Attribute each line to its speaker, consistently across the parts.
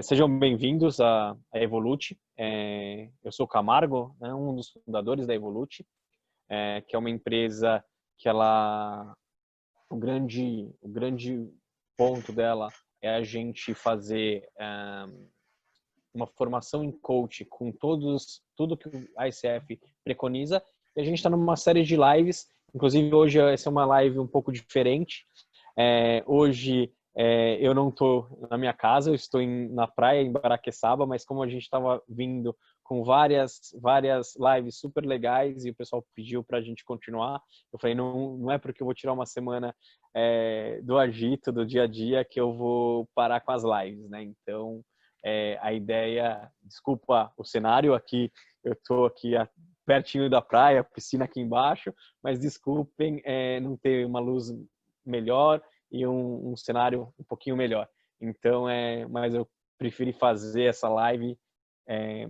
Speaker 1: Sejam bem-vindos à Evolute. Eu sou o Camargo, né, um dos fundadores da Evolute, que é uma empresa que o grande ponto dela é a gente fazer uma formação em coach com tudo que o ICF preconiza. E a gente está numa série de lives, inclusive hoje essa é uma live um pouco diferente. Hoje eu não estou na minha casa, eu estou na praia em Baraqueçaba, mas como a gente estava vindo com várias lives super legais e o pessoal pediu para a gente continuar, eu falei, não é porque eu vou tirar uma semana do agito, do dia a dia, que eu vou parar com as lives, né? Então, a ideia, desculpa o cenário aqui, eu estou aqui pertinho da praia, piscina aqui embaixo, mas desculpem não ter uma luz melhor e um cenário um pouquinho melhor. Então, mas eu preferi fazer essa live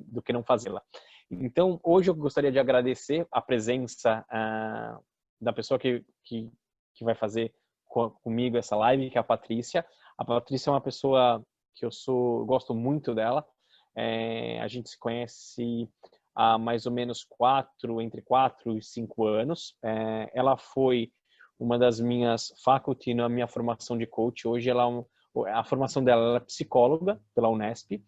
Speaker 1: do que não fazê-la. Então, hoje eu gostaria de agradecer a presença da pessoa que vai fazer comigo essa live, que é a Patrícia. A Patrícia é uma pessoa que gosto muito dela. A gente se conhece há mais ou menos entre 4 e 5 anos. Ela foi uma das minhas faculty na minha formação de coach. Hoje a formação dela é psicóloga pela Unesp.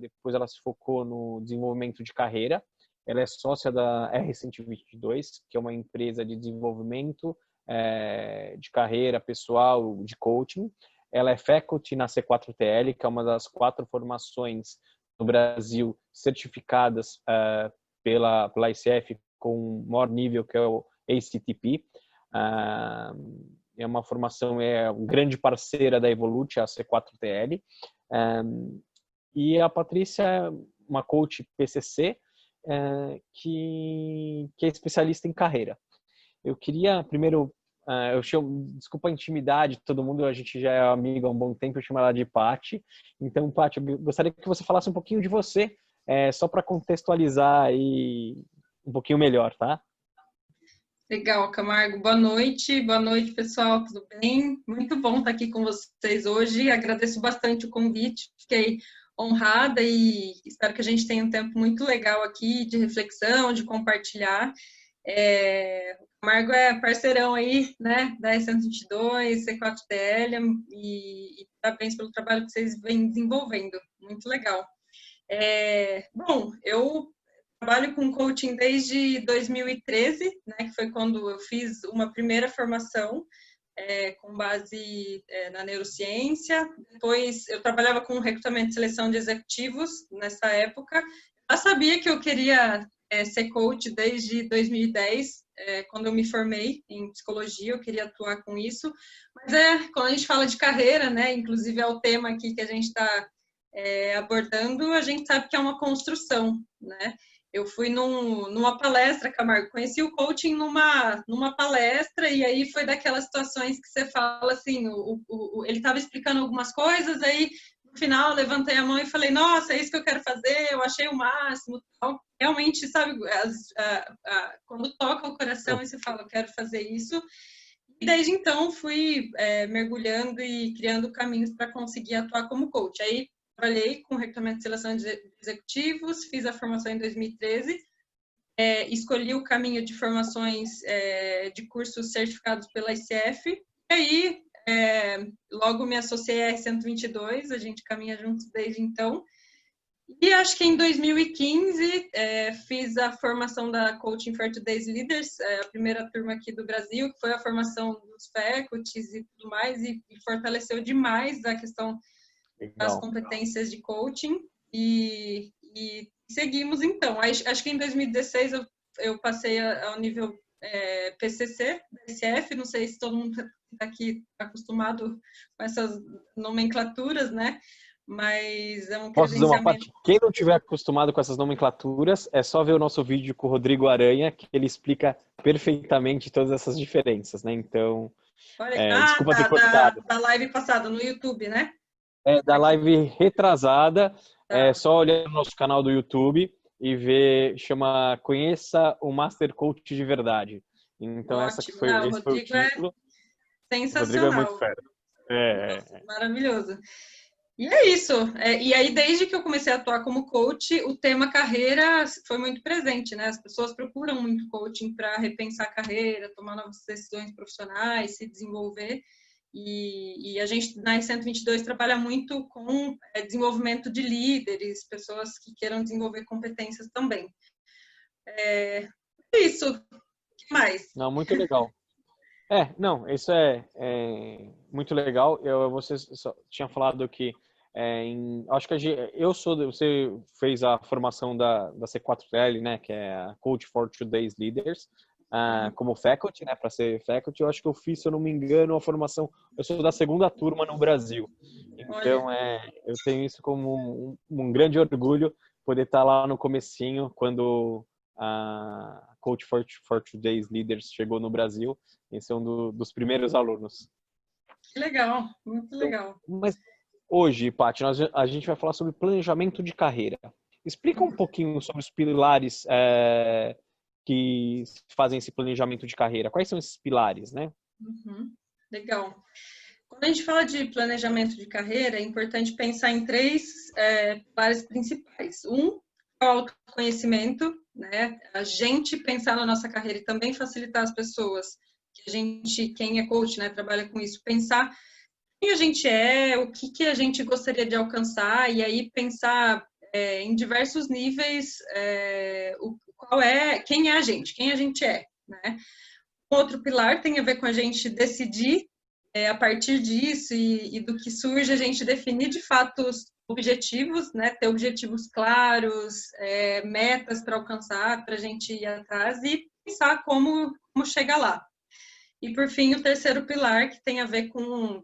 Speaker 1: Depois ela se focou no desenvolvimento de carreira. Ela é sócia da R122, que é uma empresa de desenvolvimento de carreira pessoal, de coaching. Ela é faculty na C4TL, que é uma das 4 formações no Brasil certificadas pela ICF com maior nível, que é o ACTP. É uma formação, grande parceira da Evolute, a C4TL. E a Patrícia é uma coach PCC que é especialista em carreira. Eu queria primeiro, desculpa a intimidade, todo mundo, a gente já é amigo há um bom tempo, eu chamo ela de Paty. Então, Paty, eu gostaria que você falasse um pouquinho de você, só para contextualizar aí um pouquinho melhor, tá?
Speaker 2: Legal, Camargo. Boa noite, pessoal, tudo bem? Muito bom estar aqui com vocês hoje. Agradeço bastante o convite, fiquei honrada e espero que a gente tenha um tempo muito legal aqui de reflexão, de compartilhar. O Camargo é parceirão aí, né, da E122, C4TL, e parabéns pelo trabalho que vocês vêm desenvolvendo. Muito legal. Bom, eu trabalho com coaching desde 2013, né, que foi quando eu fiz uma primeira formação com base na neurociência. Depois eu trabalhava com recrutamento e seleção de executivos nessa época. Eu sabia que eu queria ser coach desde 2010, quando eu me formei em psicologia, eu queria atuar com isso. Mas quando a gente fala de carreira, né, inclusive é o tema aqui que a gente está abordando, a gente sabe que é uma construção, né? Eu fui numa palestra, Camargo, conheci o coaching numa palestra, e aí foi daquelas situações que você fala assim, ele estava explicando algumas coisas, aí no final eu levantei a mão e falei, nossa, é isso que eu quero fazer, eu achei o máximo, tal. Realmente, sabe, quando toca o coração e você fala, eu quero fazer isso. E desde então fui mergulhando e criando caminhos para conseguir atuar como coach. Aí trabalhei com recrutamento e seleção de executivos, fiz a formação em 2013, escolhi o caminho de formações de cursos certificados pela ICF, e aí logo me associei à R122, a gente caminha juntos desde então. E acho que em 2015 fiz a formação da Coaching for Today's Leaders, a primeira turma aqui do Brasil, que foi a formação dos faculties e tudo mais, e fortaleceu demais a questão das competências de coaching, e seguimos então. Acho que em 2016 eu passei ao nível PCC da ICF, não sei se todo mundo está aqui acostumado com essas nomenclaturas, né? Mas é um
Speaker 1: Posso dizer uma
Speaker 2: credenciamento.
Speaker 1: parte? Quem não tiver acostumado com essas nomenclaturas, é só ver o nosso vídeo com o Rodrigo Aranha, que ele explica perfeitamente todas essas diferenças, né? Então, desculpa ter cortado.
Speaker 2: Da live passada no YouTube, né?
Speaker 1: Da live retrasada,
Speaker 2: Tá.
Speaker 1: só olhar no nosso canal do YouTube e ver, chama Conheça o Master Coach de Verdade. Então, esse foi o título.
Speaker 2: Sensacional.
Speaker 1: O Rodrigo é muito fera.
Speaker 2: Nossa, maravilhoso. E é isso. E aí, desde que eu comecei a atuar como coach, o tema carreira foi muito presente, né? As pessoas procuram muito coaching para repensar a carreira, tomar novas decisões profissionais, se desenvolver. E a gente, na E122, trabalha muito com desenvolvimento de líderes, pessoas que queiram desenvolver competências também. É isso. O que mais?
Speaker 1: Não, muito legal. Não, isso é muito legal. Você só tinha falado que acho que você fez a formação da C4L, né, que é a Coach for Today's Leaders, como faculty, né, para ser faculty. Eu acho que eu fiz, se eu não me engano, a formação. Eu sou da segunda turma no Brasil, então
Speaker 2: Olha.
Speaker 1: eu tenho isso como um grande orgulho poder estar lá no comecinho quando a Coach for Today's Leaders chegou no Brasil. Esse é um dos primeiros alunos.
Speaker 2: Que legal, muito
Speaker 1: Então,
Speaker 2: legal.
Speaker 1: mas hoje, Paty, a gente vai falar sobre planejamento de carreira. Explica um pouquinho sobre os pilares que fazem esse planejamento de carreira. Quais são esses pilares, né?
Speaker 2: Uhum, legal. Quando a gente fala de planejamento de carreira, é importante pensar em três pilares principais. Um é o autoconhecimento, né? A gente pensar na nossa carreira e também facilitar as pessoas, que a gente, quem é coach, né, trabalha com isso, pensar quem a gente é, o que a gente gostaria de alcançar, e aí pensar em diversos níveis quem é a gente, quem a gente é, né? Outro pilar tem a ver com a gente decidir a partir disso e do que surge, a gente definir de fato os objetivos, né? Ter objetivos claros, metas para alcançar, para a gente ir atrás e pensar como chegar lá. E, por fim, o terceiro pilar, que tem a ver com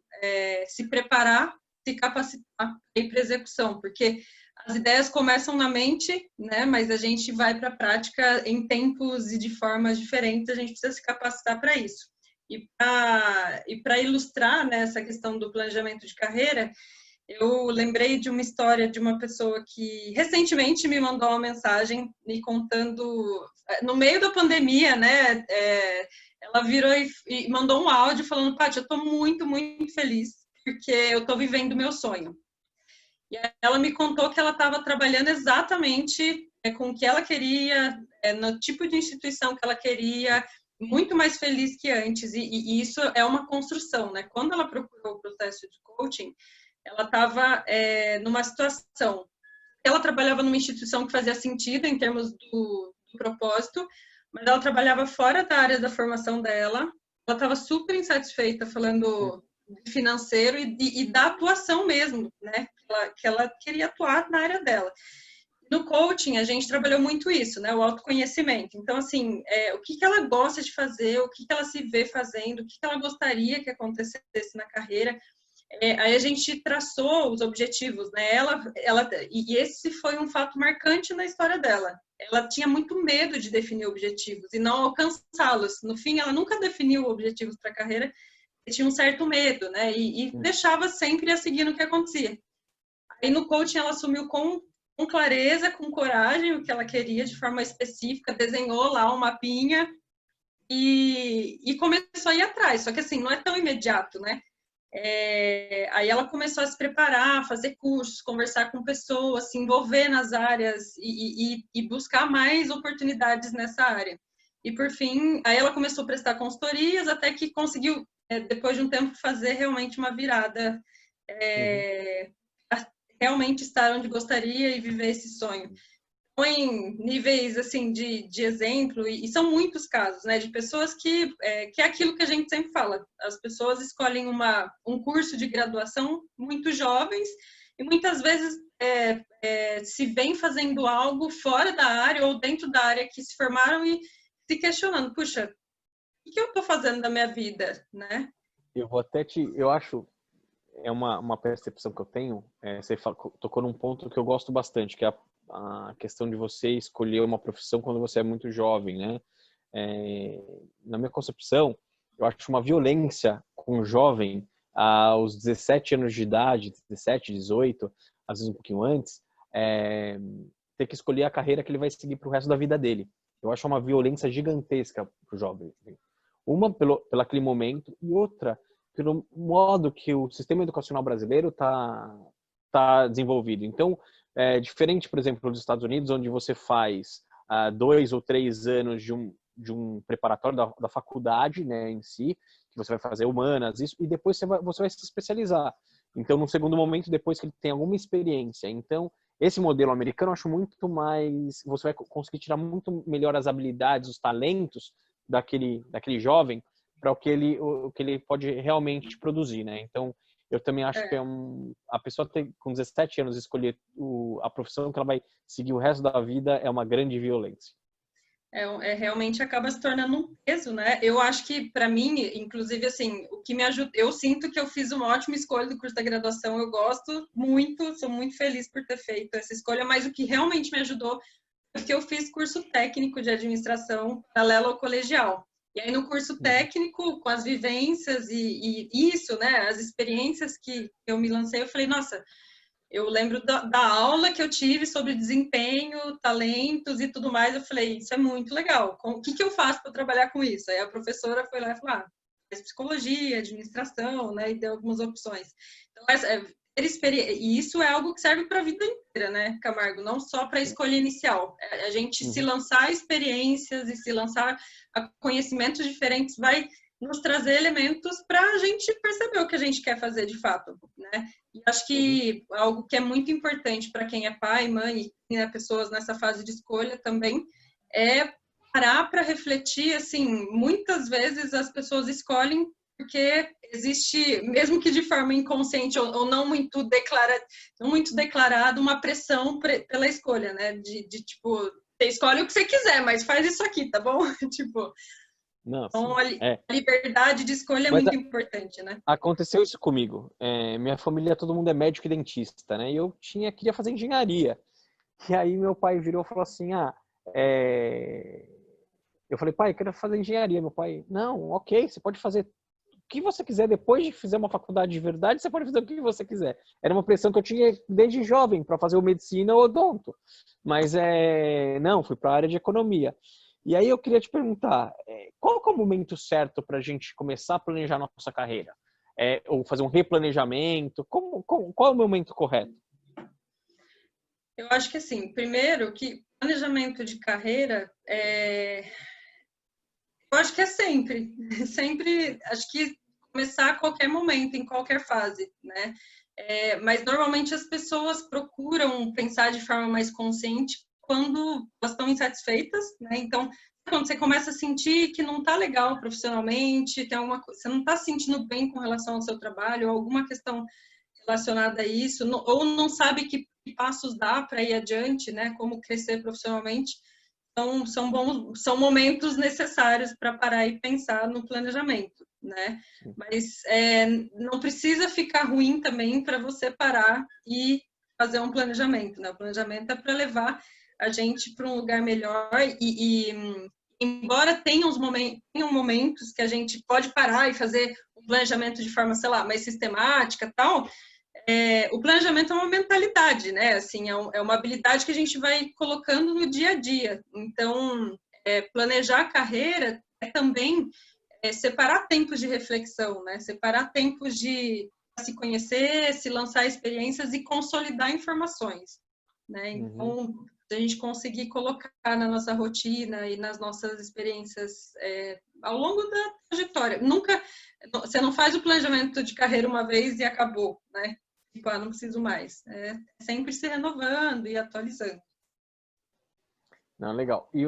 Speaker 2: se preparar, se capacitar para ir para execução, porque as ideias começam na mente, né? Mas a gente vai para a prática em tempos e de formas diferentes, a gente precisa se capacitar para isso. E para ilustrar, né, essa questão do planejamento de carreira, eu lembrei de uma história de uma pessoa que recentemente me mandou uma mensagem me contando, no meio da pandemia, né? Ela virou e mandou um áudio falando: Paty, eu estou muito, muito feliz porque eu estou vivendo o meu sonho. E ela me contou que ela estava trabalhando exatamente com o que ela queria, no tipo de instituição que ela queria, muito mais feliz que antes. E isso é uma construção, né? Quando ela procurou o processo de coaching, ela estava numa situação. Ela trabalhava numa instituição que fazia sentido em termos do propósito, mas ela trabalhava fora da área da formação dela. Ela estava super insatisfeita falando de financeiro e da atuação mesmo, né? Que ela queria atuar na área dela. No coaching, a gente trabalhou muito isso, né? O autoconhecimento. Então, assim, o que ela gosta de fazer, o que ela se vê fazendo, o que ela gostaria que acontecesse na carreira. Aí a gente traçou os objetivos, né? E esse foi um fato marcante na história dela. Ela tinha muito medo de definir objetivos e não alcançá-los. No fim, ela nunca definiu objetivos para a carreira, tinha um certo medo, né? E deixava sempre a seguir no que acontecia. Aí no coaching ela assumiu com clareza, com coragem o que ela queria de forma específica, desenhou lá um mapinha e começou a ir atrás. Só que assim, não é tão imediato, né? Aí ela começou a se preparar, fazer cursos, conversar com pessoas, se envolver nas áreas e buscar mais oportunidades nessa área. E por fim, aí ela começou a prestar consultorias até que conseguiu, depois de um tempo, fazer realmente uma virada, realmente estar onde gostaria e viver esse sonho. Em níveis assim de exemplo, e são muitos casos, né, de pessoas que é aquilo que a gente sempre fala, as pessoas escolhem um curso de graduação muito jovens e muitas vezes se vêm fazendo algo fora da área ou dentro da área que se formaram e se questionando, puxa, o que eu estou fazendo da minha vida, né?
Speaker 1: Eu acho, é uma percepção que eu tenho, você tocou num ponto que eu gosto bastante, que é a questão de você escolher uma profissão quando você é muito jovem, né? Na minha concepção, eu acho uma violência com um jovem aos 17 anos de idade, 17, 18, às vezes um pouquinho antes, ter que escolher a carreira que ele vai seguir para o resto da vida dele. Eu acho uma violência gigantesca para o jovem. Uma pelo aquele momento e outra pelo modo que o sistema educacional brasileiro está tá desenvolvido. Então, diferente, por exemplo, dos Estados Unidos, onde você faz 2 ou 3 anos de um preparatório da faculdade, né, em si, que você vai fazer humanas, isso, e depois você vai se especializar. Então, no segundo momento, depois que ele tem alguma experiência. Então, esse modelo americano eu acho muito mais... Você vai conseguir tirar muito melhor as habilidades, os talentos daquele jovem para o que ele pode realmente produzir, né? Então, eu também acho que a pessoa com 17 anos escolher a profissão que ela vai seguir o resto da vida é uma grande violência.
Speaker 2: Realmente acaba se tornando um peso, né? Eu acho que, para mim, inclusive, assim, o que me ajuda, eu sinto que eu fiz uma ótima escolha do curso da graduação, eu gosto muito, sou muito feliz por ter feito essa escolha, mas o que realmente me ajudou é que eu fiz curso técnico de administração paralelo ao colegial. E aí, no curso técnico, com as vivências e isso, né, as experiências que eu me lancei, eu falei, nossa, eu lembro da aula que eu tive sobre desempenho, talentos e tudo mais. Eu falei, isso é muito legal. O que eu faço para trabalhar com isso? Aí a professora foi lá e falou, faz psicologia, administração, né? E deu algumas opções. Então, e isso é algo que serve para a vida inteira, né, Camargo? Não só para a escolha inicial. A gente se lançar a experiências e se lançar a conhecimentos diferentes vai nos trazer elementos para a gente perceber o que a gente quer fazer de fato, né? E acho que algo que é muito importante para quem é pai, mãe e, né, pessoas nessa fase de escolha também é parar para refletir, assim, muitas vezes as pessoas escolhem porque existe, mesmo que de forma inconsciente ou não muito declarado, uma pressão pela escolha, né? De tipo, você escolhe o que você quiser, mas faz isso aqui, tá bom? Tipo,
Speaker 1: Não,
Speaker 2: então, a liberdade de escolha é muito importante, né?
Speaker 1: Aconteceu isso comigo. Minha família, todo mundo é médico e dentista, né? E eu queria fazer engenharia. E aí meu pai virou e falou assim, eu falei, pai, eu quero fazer engenharia. Meu pai, não, ok, você pode fazer o que você quiser. Depois de fazer uma faculdade de verdade, você pode fazer o que você quiser. Era uma pressão que eu tinha desde jovem para fazer o medicina ou odonto. Mas não, fui para a área de economia. E aí eu queria te perguntar, qual que é o momento certo para a gente começar a planejar nossa carreira? Ou fazer um replanejamento? Qual é o momento correto?
Speaker 2: Eu acho que, assim, primeiro que planejamento de carreira eu acho que é sempre, acho que começar a qualquer momento, em qualquer fase, né? Mas normalmente as pessoas procuram pensar de forma mais consciente quando elas estão insatisfeitas, né? Então, quando você começa a sentir que não está legal profissionalmente, tem alguma coisa, você não está se sentindo bem com relação ao seu trabalho, ou alguma questão relacionada a isso, ou não sabe que passos dá para ir adiante, né? Como crescer profissionalmente. Então, são momentos necessários para parar e pensar no planejamento, né? Mas não precisa ficar ruim também para você parar e fazer um planejamento, né? O planejamento é para levar a gente para um lugar melhor embora tenham momentos que a gente pode parar e fazer um planejamento de forma, sei lá, mais sistemática, tal, o planejamento é uma mentalidade, né? Assim, é uma habilidade que a gente vai colocando no dia a dia. Então, planejar a carreira é também separar tempos de reflexão, né? Separar tempos de se conhecer, se lançar experiências e consolidar informações, né? Então, se a gente conseguir colocar na nossa rotina e nas nossas experiências ao longo da trajetória. Você não faz o planejamento de carreira uma vez e acabou, né? Tipo, não preciso mais. Sempre se renovando e atualizando.
Speaker 1: Não, legal. E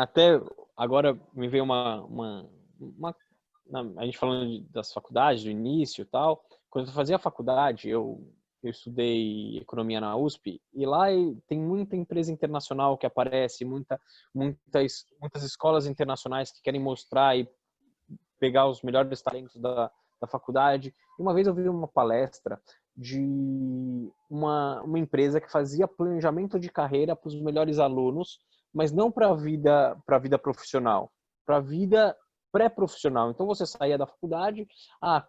Speaker 1: até agora me veio a gente falando das faculdades, do início e tal. Quando eu fazia a faculdade, eu estudei economia na USP e lá tem muita empresa internacional que aparece, muitas escolas internacionais que querem mostrar e pegar os melhores talentos da faculdade. E uma vez eu vi uma palestra de uma empresa que fazia planejamento de carreira para os melhores alunos, mas não para a vida profissional, para a vida pré-profissional. Então você saía da faculdade,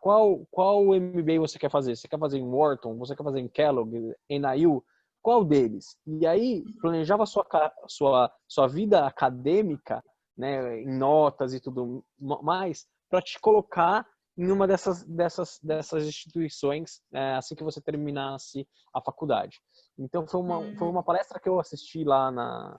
Speaker 1: qual MBA você quer fazer? Você quer fazer em Wharton? Você quer fazer em Kellogg, NIU? Qual deles? E aí planejava sua vida acadêmica, né, em notas e tudo mais, para te colocar em uma dessas instituições assim que você terminasse a faculdade. Então foi uma palestra que eu assisti lá na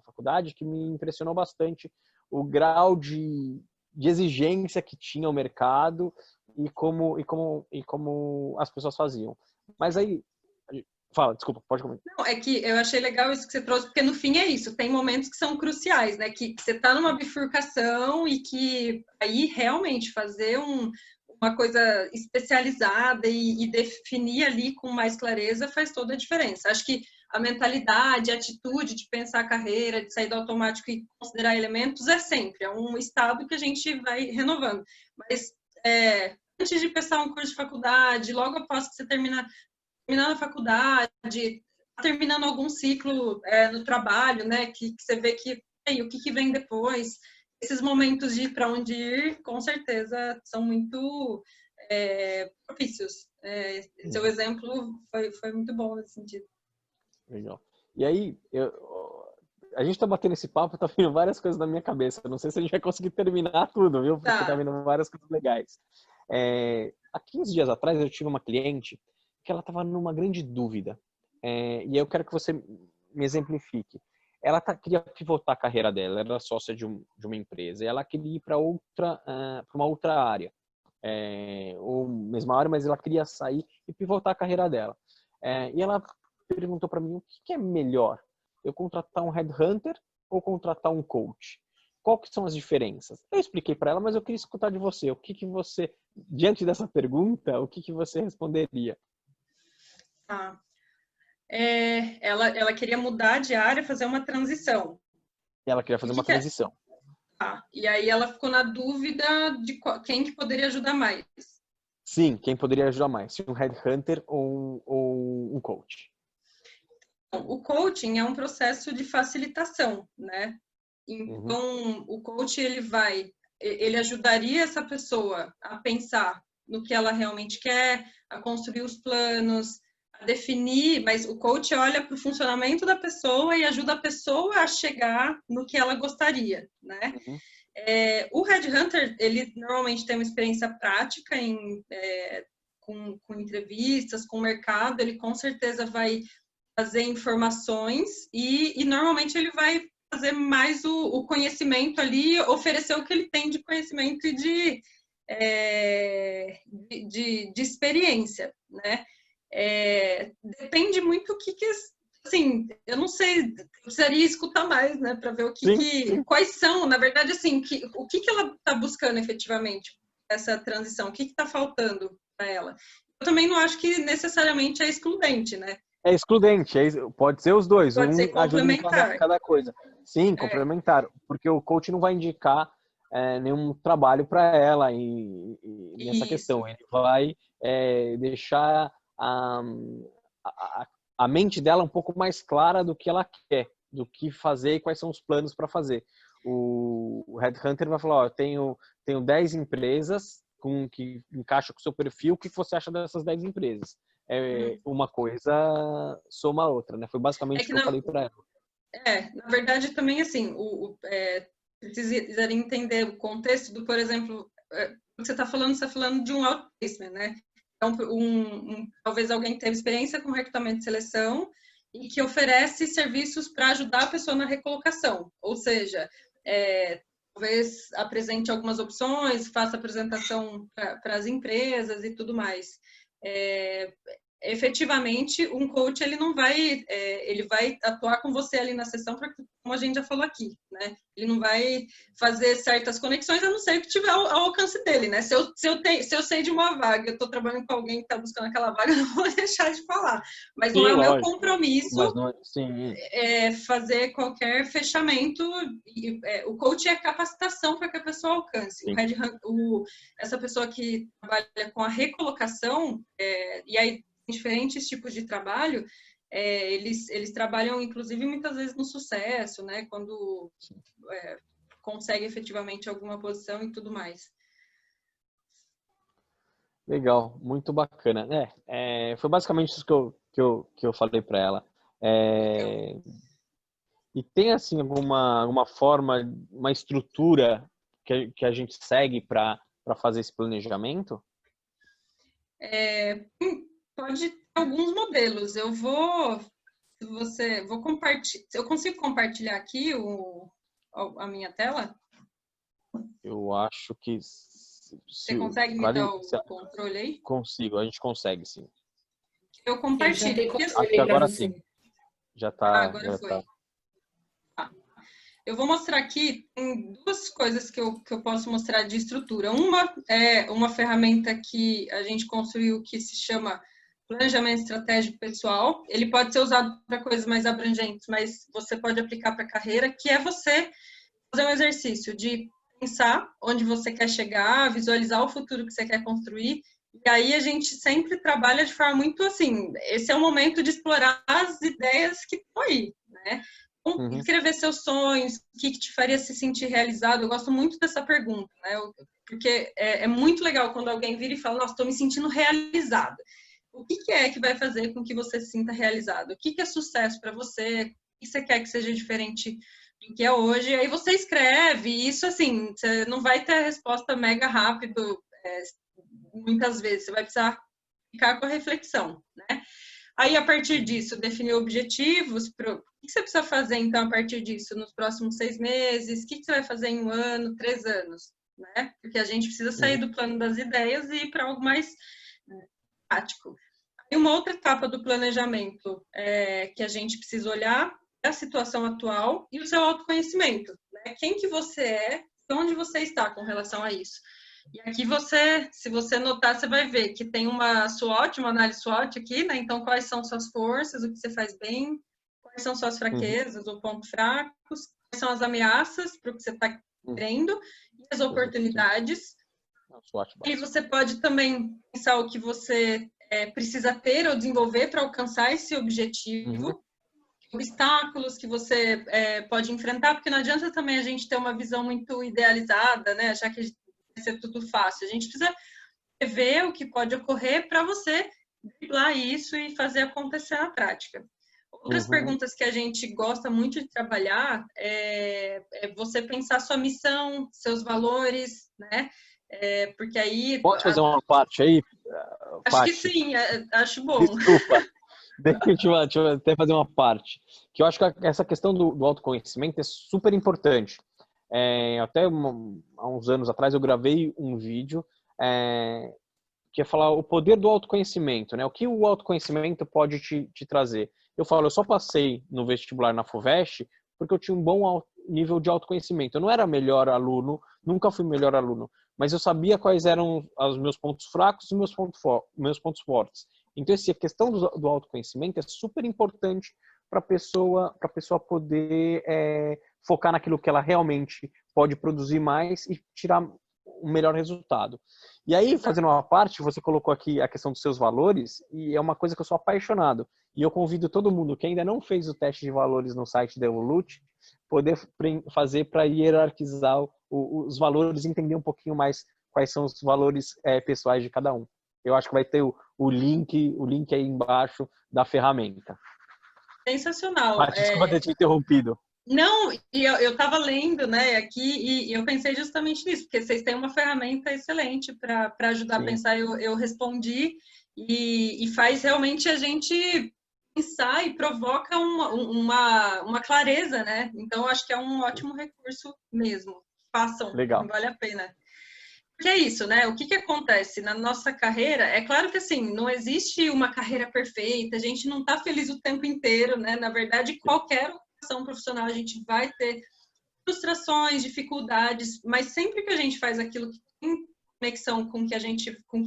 Speaker 1: faculdade que me impressionou bastante o grau de exigência que tinha o mercado e como as pessoas faziam. Mas aí, fala, desculpa, pode comentar.
Speaker 2: Não, é que eu achei legal isso que você trouxe, porque no fim é isso, tem momentos que são cruciais, né? Que você está numa bifurcação e que aí realmente fazer uma coisa especializada e definir ali com mais clareza faz toda a diferença. Acho que a mentalidade, a atitude de pensar a carreira, de sair do automático e considerar elementos é sempre, é um estado que a gente vai renovando. Mas antes de começar um curso de faculdade, logo após que você terminando a faculdade, terminando algum ciclo no trabalho, né? Que você vê que o que vem depois. Esses momentos de ir para onde ir, com certeza, são muito propícios. Seu exemplo foi muito bom nesse sentido.
Speaker 1: Legal. E aí, a gente tá batendo esse papo, tá vindo várias coisas na minha cabeça. Eu não sei se a gente vai conseguir terminar tudo, viu? Porque tá vindo várias coisas legais. Há 15 dias atrás, eu tive uma cliente que ela estava numa grande dúvida. E eu quero que você me exemplifique. Ela queria pivotar a carreira dela, ela era sócia de uma empresa, e ela queria ir para uma outra área. Ou mesma área, mas ela queria sair e pivotar a carreira dela. E ela perguntou para mim, o que é melhor? Eu contratar um headhunter ou contratar um coach? Qual que são as diferenças? Eu expliquei para ela, mas eu queria escutar de você. O que você, diante dessa pergunta, o que você responderia?
Speaker 2: Ela queria mudar de área, fazer uma transição.
Speaker 1: Ela queria fazer uma transição.
Speaker 2: E aí ela ficou na dúvida de quem que poderia ajudar mais.
Speaker 1: Sim, quem poderia ajudar mais? Um headhunter ou um coach?
Speaker 2: O coaching é um processo de facilitação, né? Então, o coach ele ajudaria essa pessoa a pensar no que ela realmente quer, a construir os planos, a definir, mas o coach olha para o funcionamento da pessoa e ajuda a pessoa a chegar no que ela gostaria, né? O headhunter, ele normalmente tem uma experiência prática com entrevistas, com o mercado, ele com certeza vai fazer informações e normalmente ele vai fazer mais o conhecimento ali, oferecer o que ele tem de conhecimento e de experiência, né? Depende muito o que assim, eu não sei, eu precisaria escutar mais, né, para ver
Speaker 1: Sim.
Speaker 2: quais são, na verdade, assim, o que ela está buscando efetivamente, essa transição, o que está faltando para ela. Eu também não acho que necessariamente é excludente, né?
Speaker 1: É excludente, pode ser os dois,
Speaker 2: Pode ser
Speaker 1: ajuda em
Speaker 2: complementar.
Speaker 1: cada coisa. Sim, complementar, porque o coach não vai indicar nenhum trabalho para ela nessa questão. Ele vai deixar a mente dela um pouco mais clara do que ela quer, do que fazer e quais são os planos para fazer. O headhunter vai falar, eu tenho 10 empresas que encaixam com o seu perfil, o que você acha dessas 10 empresas? Uma coisa soma a outra, né? Foi basicamente o que eu falei para ela.
Speaker 2: Na verdade, também, assim, precisaria entender o contexto do, por exemplo, o que você está falando de um outplacement, né? Então, talvez alguém que teve experiência com recrutamento de seleção e que oferece serviços para ajudar a pessoa na recolocação, ou seja, talvez apresente algumas opções, faça apresentação para as empresas e tudo mais. Efetivamente, um coach ele não vai, ele vai atuar com você ali na sessão, como a gente já falou aqui, né? Ele não vai fazer certas conexões, a não ser que tiver ao alcance dele, né? Se eu sei de uma vaga, eu estou trabalhando com alguém que está buscando aquela vaga, eu não vou deixar de falar. Mas não é o meu compromisso fazer qualquer fechamento. O coach é capacitação para que a pessoa alcance. Essa pessoa que trabalha com a recolocação, e aí diferentes tipos de trabalho, eles trabalham, inclusive, muitas vezes no sucesso, né? Quando consegue efetivamente alguma posição e tudo mais.
Speaker 1: Legal, muito bacana. Foi basicamente isso que eu falei para ela. E tem, assim, alguma forma, uma estrutura que a gente segue para para fazer esse planejamento?
Speaker 2: Pode ter alguns modelos. Vou compartilhar. Eu consigo compartilhar aqui a minha tela?
Speaker 1: Eu acho que
Speaker 2: Você consegue me dar o controle aí?
Speaker 1: Consigo, a gente consegue, sim.
Speaker 2: Eu compartilho.
Speaker 3: Sim, já tem
Speaker 1: Acho que agora sim. Já tá.
Speaker 2: Agora
Speaker 1: já
Speaker 2: foi.
Speaker 1: tá.
Speaker 2: Eu vou mostrar aqui, tem duas coisas que eu posso mostrar de estrutura. Uma é uma ferramenta que a gente construiu que se chama Planejamento Estratégico Pessoal. Ele pode ser usado para coisas mais abrangentes, mas você pode aplicar para a carreira, que é você fazer um exercício de pensar onde você quer chegar, visualizar o futuro que você quer construir. E aí a gente sempre trabalha de forma muito assim, esse é o momento de explorar as ideias que estão aí, né? Então, escrever seus sonhos, o que te faria se sentir realizado. Eu gosto muito dessa pergunta, né? Porque é muito legal quando alguém vira e fala, nossa, estou me sentindo realizada. O que é que vai fazer com que você se sinta realizado? O que é sucesso para você? O que você quer que seja diferente do que é hoje? Aí você escreve, e isso assim, você não vai ter a resposta mega rápido, muitas vezes, você vai precisar ficar com a reflexão, né? Aí, a partir disso, definir objetivos. O que você precisa fazer, então, a partir disso, nos próximos 6 meses? O que você vai fazer em 1 ano, 3 anos? Né? Porque a gente precisa sair do plano das ideias e ir para algo mais prático. E uma outra etapa do planejamento que a gente precisa olhar é a situação atual e o seu autoconhecimento. Né? Quem que você é e onde você está com relação a isso. E aqui se você notar, você vai ver que tem uma SWOT, uma análise SWOT aqui, né? Então, quais são suas forças, o que você faz bem, quais são suas fraquezas ou pontos fracos, quais são as ameaças para o que você está querendo e as oportunidades. E você pode também pensar o que você precisa ter ou desenvolver para alcançar esse objetivo. Obstáculos que você pode enfrentar, porque não adianta também a gente ter uma visão muito idealizada, né? Achar que vai ser tudo fácil. A gente precisa ver o que pode ocorrer para você driblar isso e fazer acontecer na prática. Outras perguntas que a gente gosta muito de trabalhar é você pensar sua missão, seus valores, né? Porque aí...
Speaker 1: Posso fazer uma parte aí?
Speaker 2: Acho que sim, acho bom.
Speaker 1: Desculpa. Deixa eu até fazer uma parte. Que eu acho que essa questão do autoconhecimento é super importante. Até há uns anos atrás eu gravei um vídeo que é falar o poder do autoconhecimento, né? O que o autoconhecimento pode te trazer. Eu falo, eu só passei no vestibular na FUVEST porque eu tinha um bom nível de autoconhecimento. Eu não era melhor aluno, nunca fui melhor aluno, mas eu sabia quais eram os meus pontos fracos e meus pontos fortes. Então, essa questão do autoconhecimento é super importante para a pessoa poder focar naquilo que ela realmente pode produzir mais e tirar um melhor resultado. E aí, fazendo uma parte, você colocou aqui a questão dos seus valores, e é uma coisa que eu sou apaixonado. E eu convido todo mundo que ainda não fez o teste de valores no site da Evolute, poder fazer para hierarquizar os valores e entender um pouquinho mais quais são os valores pessoais de cada um. Eu acho que vai ter o link aí embaixo da ferramenta.
Speaker 2: Sensacional.
Speaker 1: Mas desculpa ter te interrompido.
Speaker 2: Não, e eu estava lendo, né, aqui, e eu pensei justamente nisso, porque vocês têm uma ferramenta excelente para ajudar Sim. a pensar. Eu respondi e faz realmente a gente pensar e provoca uma clareza, né? Então, acho que é um ótimo recurso mesmo. Façam,
Speaker 1: Legal.
Speaker 2: Vale a pena. Porque é isso, né? O que acontece na nossa carreira? É claro que, assim, não existe uma carreira perfeita, a gente não está feliz o tempo inteiro, né? Na verdade, qualquer ação profissional a gente vai ter frustrações, dificuldades, mas sempre que a gente faz aquilo que tem conexão com o que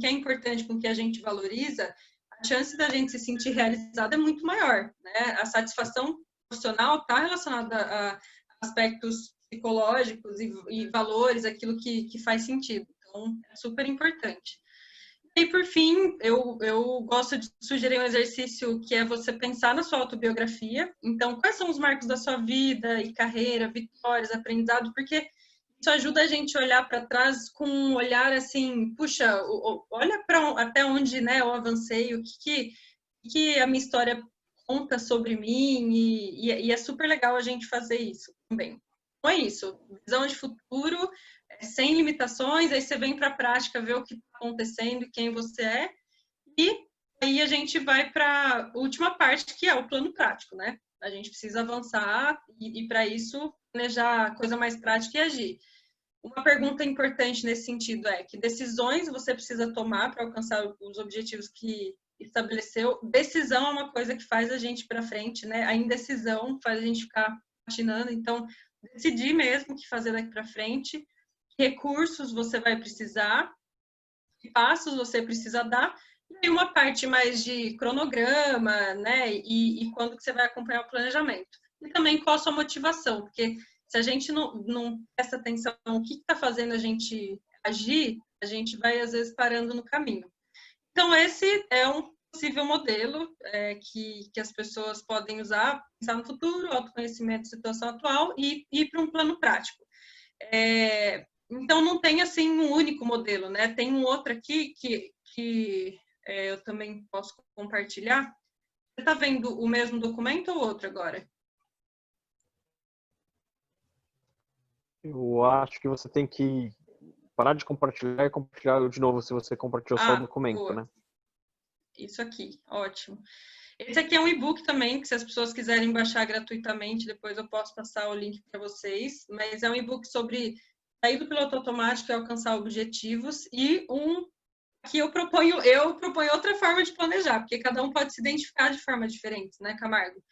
Speaker 2: é importante, com o que a gente valoriza, a chance da gente se sentir realizado é muito maior, né? A satisfação profissional está relacionada a aspectos psicológicos e valores, aquilo que faz sentido. Então, é super importante. E, por fim, eu gosto de sugerir um exercício que é você pensar na sua autobiografia. Então, quais são os marcos da sua vida e carreira, vitórias, aprendizado? Porque isso ajuda a gente a olhar para trás com um olhar assim, puxa, olha para até onde, né, eu avancei, o que a minha história conta sobre mim, e é super legal a gente fazer isso também. Então é isso, visão de futuro, sem limitações, aí você vem para a prática ver o que está acontecendo e quem você é, e aí a gente vai para a última parte, que é o plano prático, né? A gente precisa avançar e para isso, planejar a coisa mais prática e agir. Uma pergunta importante nesse sentido é que decisões você precisa tomar para alcançar os objetivos que estabeleceu. Decisão é uma coisa que faz a gente para frente, né? A indecisão faz a gente ficar patinando. Então, decidir mesmo o que fazer daqui para frente, que recursos você vai precisar, que passos você precisa dar, e uma parte mais de cronograma, né? E quando que você vai acompanhar o planejamento. E também qual a sua motivação, porque se a gente não presta atenção no que está fazendo a gente agir, a gente vai, às vezes, parando no caminho. Então, esse é um possível modelo que as pessoas podem usar, pensar no futuro, autoconhecimento, situação atual e ir para um plano prático. Então, não tem, assim, um único modelo, né? Tem um outro aqui que eu também posso compartilhar. Você está vendo o mesmo documento ou outro agora?
Speaker 1: Eu acho que você tem que parar de compartilhar e compartilhar de novo se você compartilhou só o documento,
Speaker 2: boa.
Speaker 1: né?
Speaker 2: Isso aqui, ótimo. Esse aqui é um e-book também, que se as pessoas quiserem baixar gratuitamente, depois eu posso passar o link para vocês, mas é um e-book sobre sair do piloto automático e alcançar objetivos, e que eu proponho outra forma de planejar, porque cada um pode se identificar de forma diferente, né, Camargo?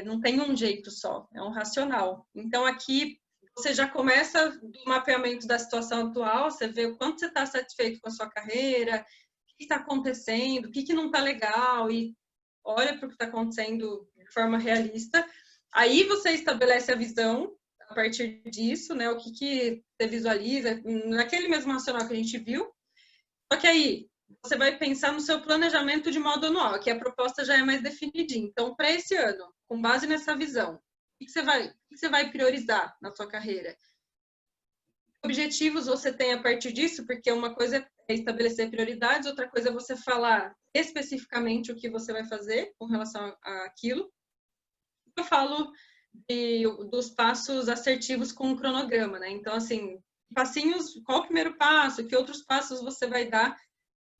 Speaker 2: Não tem um jeito só, é um racional. Então, aqui você já começa do mapeamento da situação atual, você vê o quanto você está satisfeito com a sua carreira, o que está acontecendo, o que não está legal, e olha para o que está acontecendo de forma realista. Aí você estabelece a visão a partir disso, né? O que você visualiza, naquele mesmo racional que a gente viu. Só que aí você vai pensar no seu planejamento de modo anual, que a proposta já é mais definidinha. Então, para esse ano, com base nessa visão, o que você vai priorizar na sua carreira? Objetivos você tem a partir disso, porque uma coisa é estabelecer prioridades, outra coisa é você falar especificamente o que você vai fazer com relação àquilo. Eu falo dos passos assertivos com o cronograma, né? Então, assim, passinhos, qual o primeiro passo, que outros passos você vai dar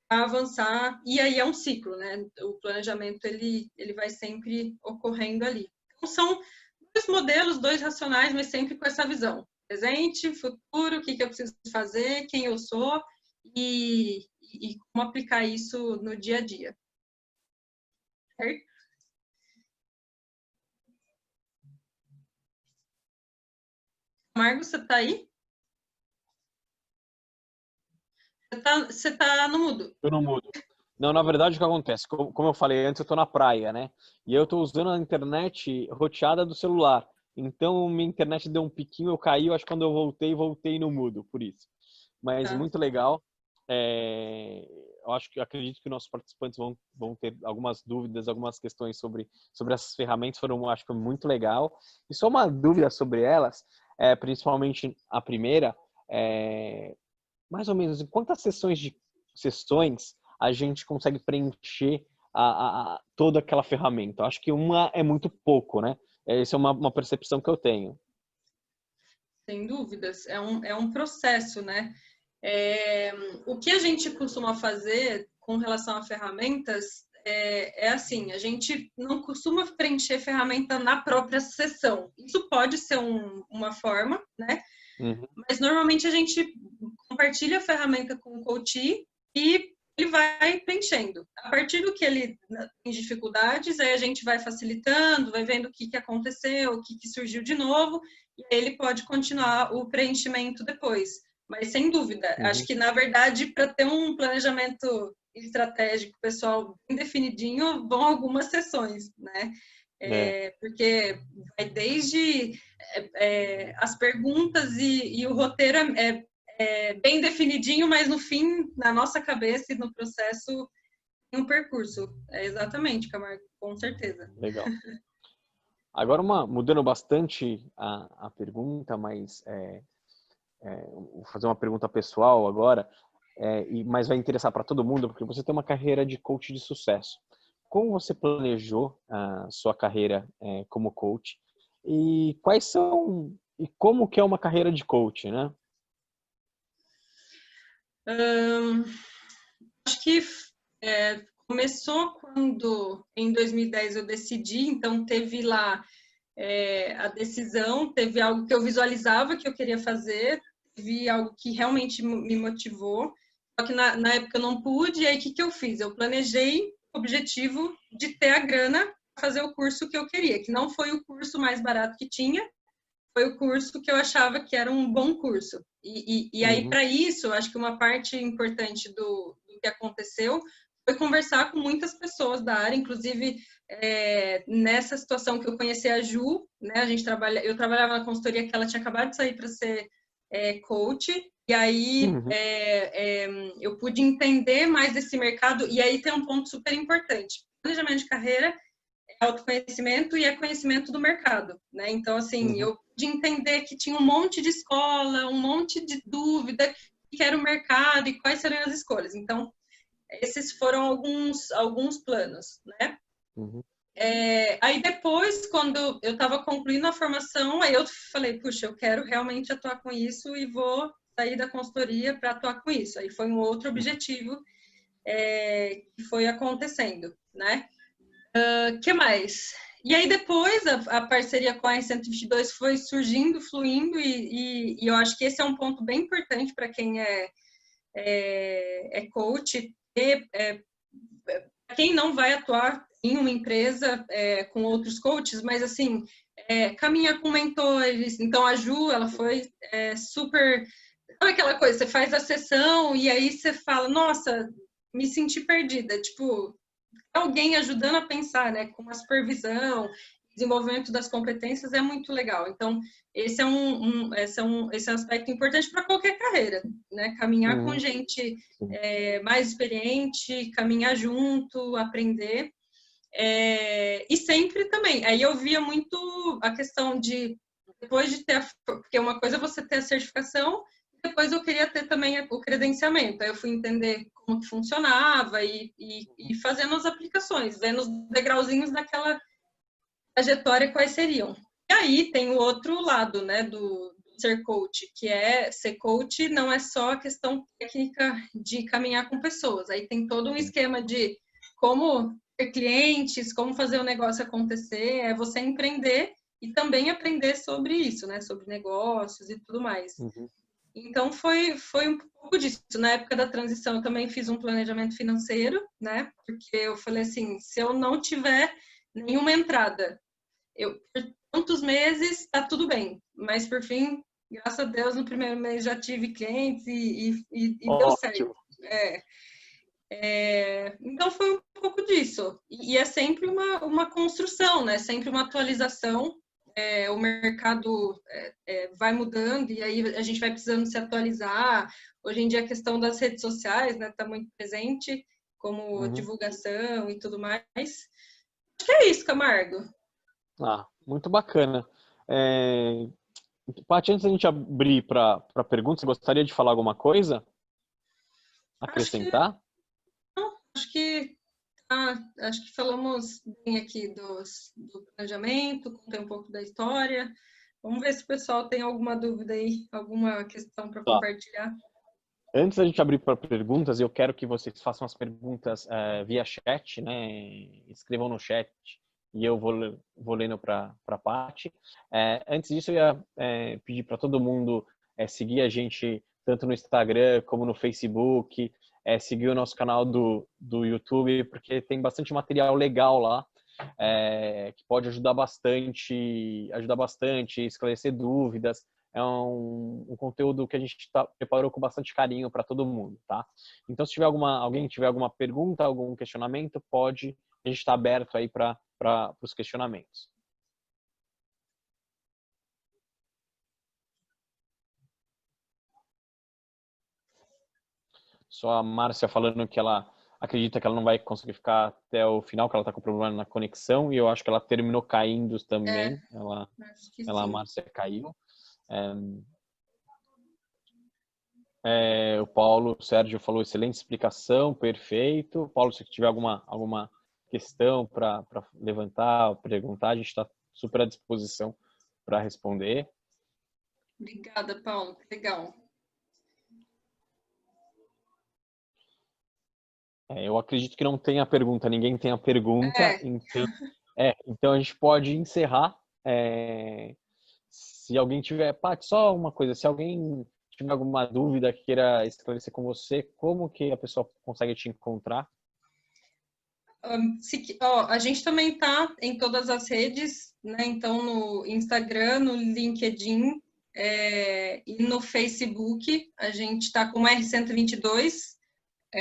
Speaker 2: para avançar, e aí é um ciclo, né? O planejamento, ele vai sempre ocorrendo ali. Então, são dois modelos, dois racionais, mas sempre com essa visão. Presente, futuro, o que eu preciso fazer, quem eu sou e como aplicar isso no dia a dia. Certo? Margo, você está aí? Você tá no mudo.
Speaker 1: Eu não mudo. Não, na verdade, o que acontece? Como eu falei antes, eu tô na praia, né? E eu tô usando a internet roteada do celular. Então, minha internet deu um piquinho, eu caí, eu acho que quando eu voltei no mudo, por isso. Mas
Speaker 2: Tá.
Speaker 1: muito legal. Acredito que nossos participantes vão ter algumas dúvidas, algumas questões sobre essas ferramentas, acho que foi muito legal. E só uma dúvida sobre elas, principalmente a primeira, mais ou menos em quantas sessões a gente consegue preencher toda aquela ferramenta? Acho que uma é muito pouco, né? Essa é uma percepção que eu tenho.
Speaker 2: Sem dúvidas. É um processo, né? O que a gente costuma fazer com relação a ferramentas assim, a gente não costuma preencher ferramenta na própria sessão. Isso pode ser uma forma, né?
Speaker 1: Uhum.
Speaker 2: Mas normalmente a gente compartilha a ferramenta com o coach e ele vai preenchendo. A partir do que ele tem dificuldades, aí a gente vai facilitando, vai vendo o que aconteceu, o que surgiu de novo, e aí ele pode continuar o preenchimento depois. Mas sem dúvida, acho que na verdade para ter um planejamento estratégico pessoal bem definidinho, vão algumas sessões, né? Porque vai desde as perguntas e o roteiro é bem definidinho, mas no fim, na nossa cabeça e no processo, tem um percurso. Exatamente, Camargo, com certeza.
Speaker 1: Legal. Agora, mudando bastante a pergunta, mas vou fazer uma pergunta pessoal agora, mas vai interessar para todo mundo, porque você tem uma carreira de coach de sucesso. Como você planejou a sua carreira como coach? E quais são... E como que é uma carreira de coach, né?
Speaker 2: Acho que começou quando, em 2010, eu decidi, então teve lá a decisão, teve algo que eu visualizava que eu queria fazer, teve algo que realmente me motivou, só que na época eu não pude, e aí o que eu fiz? Eu planejei o objetivo de ter a grana para fazer o curso que eu queria, que não foi o curso mais barato que tinha, foi o curso que eu achava que era um bom curso. E aí, para isso, acho que uma parte importante do que aconteceu foi conversar com muitas pessoas da área, inclusive nessa situação que eu conheci a Ju, né? Eu trabalhava na consultoria que ela tinha acabado de sair para ser coach, e aí eu pude entender mais desse mercado, e aí tem um ponto super importante. Planejamento de carreira autoconhecimento e conhecimento do mercado, né? Então, assim, eu pude entender que tinha um monte de escola, um monte de dúvida, que era o mercado e quais seriam as escolhas. Então, esses foram alguns planos, né? Aí depois, quando eu estava concluindo a formação, aí eu falei, puxa, eu quero realmente atuar com isso e vou sair da consultoria para atuar com isso. Aí foi um outro objetivo que foi acontecendo, né? Que mais? E aí depois a parceria com a R122 foi surgindo, fluindo, e eu acho que esse é um ponto bem importante para quem é coach, para quem não vai atuar em uma empresa com outros coaches, mas assim, caminhar com mentores. Então a Ju, ela foi super... Sabe aquela coisa, você faz a sessão e aí você fala, nossa, me senti perdida, tipo... alguém ajudando a pensar, né, com uma supervisão, desenvolvimento das competências é muito legal. Então, esse é esse é um aspecto importante para qualquer carreira, né? Caminhar com gente mais experiente, caminhar junto, aprender. E sempre também. Aí eu via muito a questão de, depois de ter, porque uma coisa é você ter a certificação, depois eu queria ter também o credenciamento. Aí eu fui entender como que funcionava e fazendo as aplicações, vendo os degrauzinhos daquela trajetória quais seriam. E aí tem o outro lado, né, do ser coach, que ser coach não é só a questão técnica de caminhar com pessoas. Aí tem todo um esquema de como ter clientes, como fazer o negócio acontecer, é você empreender e também aprender sobre isso, né, sobre negócios e tudo mais. Então, foi um pouco disso. Na época da transição, eu também fiz um planejamento financeiro, né? Porque eu falei assim, se eu não tiver nenhuma entrada, por tantos meses, tá tudo bem. Mas, por fim, graças a Deus, no primeiro mês já tive clientes e deu certo. Então, foi um pouco disso. E é sempre uma construção, né? Sempre uma atualização. O mercado vai mudando e aí a gente vai precisando se atualizar. Hoje em dia a questão das redes sociais, né, está muito presente, como divulgação e tudo mais. Acho que é isso, Camargo.
Speaker 1: Muito bacana. Paty, antes da gente abrir para perguntas, você gostaria de falar alguma coisa? Acrescentar?
Speaker 2: Acho que falamos bem aqui do planejamento, contei um pouco da história. Vamos ver se o pessoal tem alguma dúvida aí, alguma questão para compartilhar.
Speaker 1: Antes da gente abrir para perguntas, eu quero que vocês façam as perguntas via chat, né? Escrevam no chat e eu vou lendo para a Paty. Antes disso, eu ia pedir para todo mundo seguir a gente tanto no Instagram como no Facebook, seguir o nosso canal do YouTube, porque tem bastante material legal lá que pode ajudar bastante, esclarecer dúvidas. É um conteúdo que a gente preparou com bastante carinho para todo mundo, tá? Então, se tiver alguém tiver alguma pergunta, algum questionamento, a gente está aberto aí para os questionamentos. Só a Márcia falando que ela acredita que ela não vai conseguir ficar até o final, que ela está com problema na conexão, e eu acho que ela terminou caindo também. A Márcia caiu. O Paulo, o Sérgio falou excelente explicação, perfeito. Paulo, se tiver alguma questão para levantar, perguntar, a gente está super à disposição para responder.
Speaker 2: Obrigada, Paulo. Legal.
Speaker 1: Eu acredito que não tenha pergunta, ninguém tem a pergunta,
Speaker 2: É,
Speaker 1: então a gente pode encerrar. Se alguém tiver, Paty, só uma coisa, se alguém tiver alguma dúvida que queira esclarecer com você, como que a pessoa consegue te encontrar?
Speaker 2: a gente também está em todas as redes, né? Então, no Instagram, no LinkedIn, e no Facebook, a gente está como R122.
Speaker 1: Tá?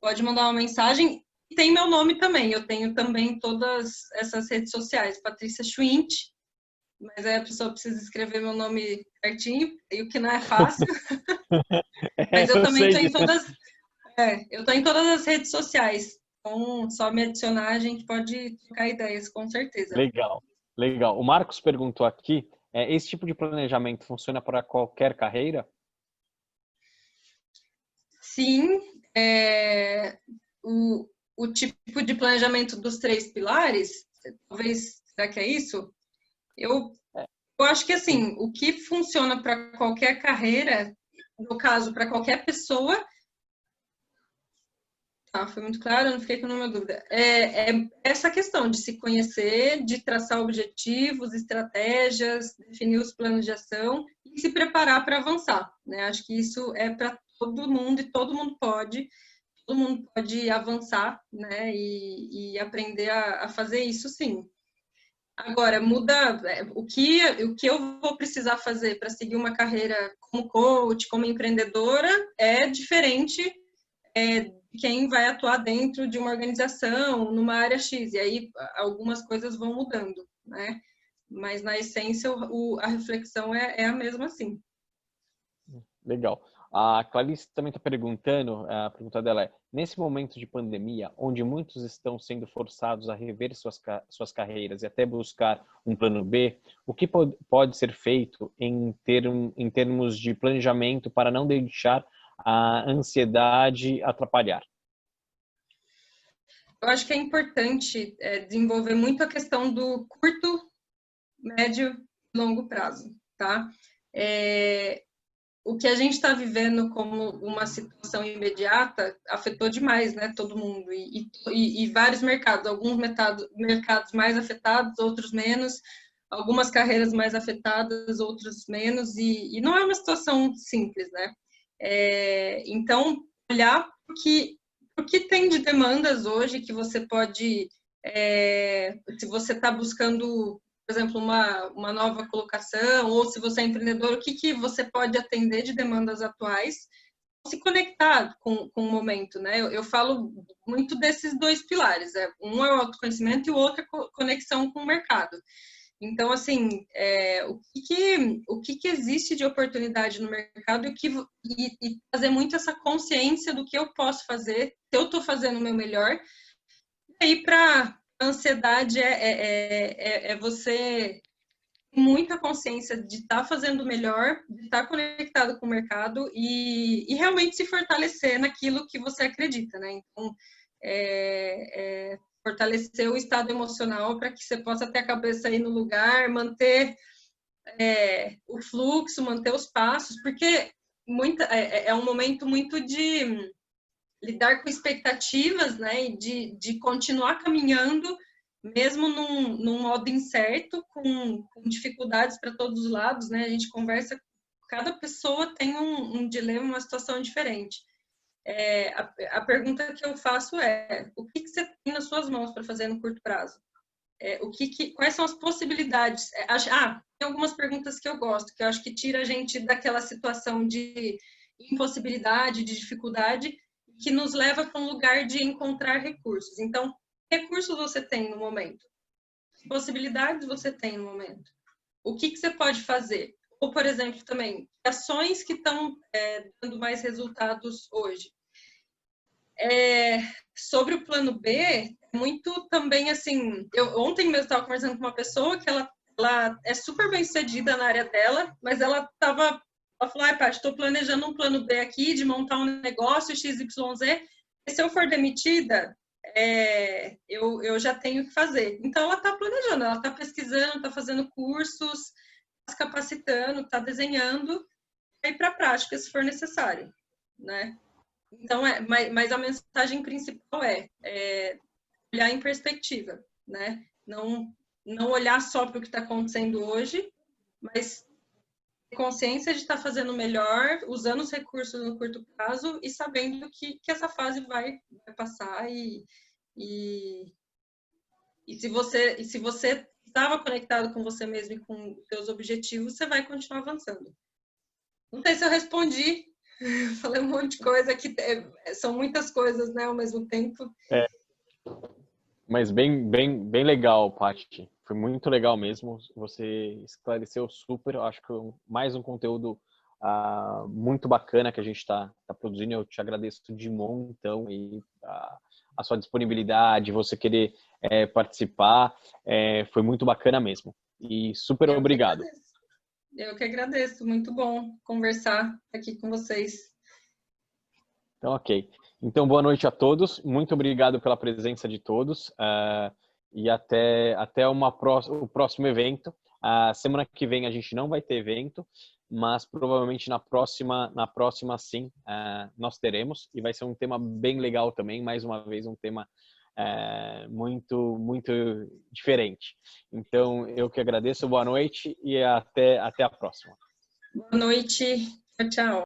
Speaker 2: Pode mandar uma mensagem. Tem meu nome também, eu tenho também todas essas redes sociais, Patrícia Schwint, mas aí a pessoa precisa escrever meu nome certinho, e o que não é fácil. Mas eu
Speaker 1: Eu
Speaker 2: também
Speaker 1: sei
Speaker 2: estou em
Speaker 1: disso.
Speaker 2: todas, eu estou em todas as redes sociais. Então, só me adicionar, a gente pode trocar ideias, com certeza.
Speaker 1: Legal, legal. O Marcos perguntou aqui, esse tipo de planejamento funciona para qualquer carreira?
Speaker 2: Sim, o tipo de planejamento dos 3 pilares, talvez, será que é isso? Eu, eu acho que, assim, o que funciona para qualquer carreira, no caso, para qualquer pessoa, tá, foi muito claro, eu não fiquei com nenhuma dúvida. É essa questão de se conhecer, de traçar objetivos, estratégias, definir os planos de ação e se preparar para avançar, né? Acho que isso é para todo mundo e todo mundo pode avançar, né? E aprender a fazer isso, sim. Agora, muda o que eu vou precisar fazer para seguir uma carreira como coach, como empreendedora, é diferente de quem vai atuar dentro de uma organização, numa área X. E aí algumas coisas vão mudando, né? Mas na essência a reflexão é a mesma, sim.
Speaker 1: Legal. A Clarice também está perguntando, a pergunta dela é, nesse momento de pandemia, onde muitos estão sendo forçados a rever suas carreiras e até buscar um plano B, o que pode ser feito em termos de planejamento para não deixar a ansiedade atrapalhar?
Speaker 2: Eu acho que é importante desenvolver muito a questão do curto, médio e longo prazo, tá? O que a gente está vivendo como uma situação imediata afetou demais, né, todo mundo e vários mercados, alguns mercados mais afetados, outros menos, algumas carreiras mais afetadas, outros menos, e não é uma situação simples, né? Então, olhar o que tem de demandas hoje que você pode, se você está buscando, por exemplo, uma nova colocação, ou se você é empreendedor, o que você pode atender de demandas atuais, se conectar com o momento, né? Eu falo muito desses 2 pilares, um é o autoconhecimento e o outro é conexão com o mercado. Então, assim, o que existe de oportunidade no mercado e fazer muito essa consciência do que eu posso fazer, se eu estou fazendo o meu melhor. E aí, para ansiedade, você ter muita consciência de estar fazendo o melhor, de estar conectado com o mercado e realmente se fortalecer naquilo que você acredita, né? Então, fortalecer o estado emocional para que você possa ter a cabeça aí no lugar, manter o fluxo, manter os passos, porque é um momento muito de lidar com expectativas, né, e de continuar caminhando, mesmo num modo incerto, com dificuldades para todos os lados, né, a gente conversa, cada pessoa tem um dilema, uma situação diferente. A pergunta que eu faço é, o que você tem nas suas mãos para fazer no curto prazo? Quais são as possibilidades? Tem algumas perguntas que eu gosto, que eu acho que tira a gente daquela situação de impossibilidade, de dificuldade, que nos leva para um lugar de encontrar recursos. Então, que recursos você tem no momento? Que possibilidades você tem no momento? O que você pode fazer? Ou, por exemplo, também, ações que estão dando mais resultados hoje. Sobre o plano B, muito também assim. Ontem mesmo estava conversando com uma pessoa que ela é super bem sucedida na área dela, mas ela falou: Paty, estou planejando um plano B aqui de montar um negócio XYZ, e se eu for demitida, eu já tenho que fazer. Então, ela está planejando, ela está pesquisando, está fazendo cursos, está se capacitando, está desenhando, e ir para a prática se for necessário, né? Então, mas a mensagem principal é olhar em perspectiva, né? Não olhar só para o que está acontecendo hoje, mas ter consciência de estar fazendo melhor, usando os recursos no curto prazo e sabendo que essa fase vai passar e se você estava conectado com você mesmo e com os seus objetivos, você vai continuar avançando. Não sei se eu respondi, falei um monte de coisa que são muitas coisas, né, ao mesmo tempo.
Speaker 1: Mas bem legal, Paty. Foi muito legal mesmo. Você esclareceu super. Eu acho que mais um conteúdo muito bacana que a gente está produzindo. Eu te agradeço de montão e a sua disponibilidade, você querer participar. Foi muito bacana mesmo. E super obrigado.
Speaker 2: Eu que agradeço. Muito bom conversar aqui com vocês.
Speaker 1: Então, ok. Então, boa noite a todos. Muito obrigado pela presença de todos. E até o próximo evento. Semana que vem a gente não vai ter evento, mas provavelmente na próxima sim, nós teremos. E vai ser um tema bem legal também. Mais uma vez, um tema muito diferente. Então, eu que agradeço. Boa noite e até a próxima.
Speaker 2: Boa noite. Tchau, tchau.